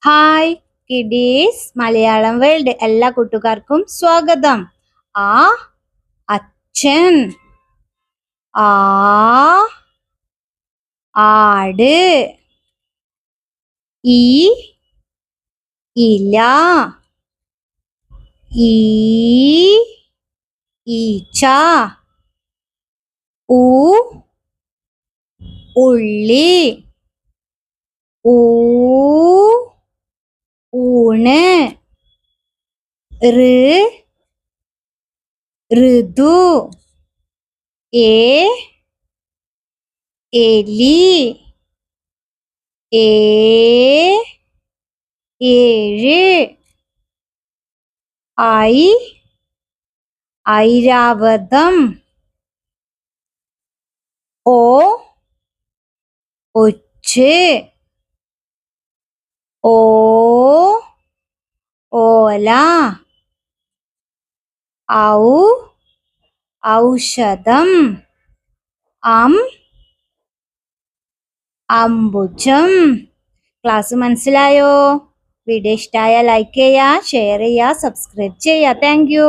Hi kiddies Malayalam world എല്ലാ കൂട്ടുകാർക്കും സ്വാഗതം. ആ അച്ഛൻ, ആ ആട്, ഈ ഇല, ഈ ഈച്ച, ഊ ഉള്ളി, ഊ ഊണ്, ഋതു, എലി, ഏഴ്, ഐരാവതം, ഒച്ച്, ഓല, ഔഷധം, അംബുജം. ക്ലാസ് മനസ്സിലായോ? വീഡിയോ ഇഷ്ടമായ ലൈക്ക് ചെയ്യുക, ഷെയർ ചെയ്യുക, സബ്സ്ക്രൈബ് ചെയ്യുക. Thank you.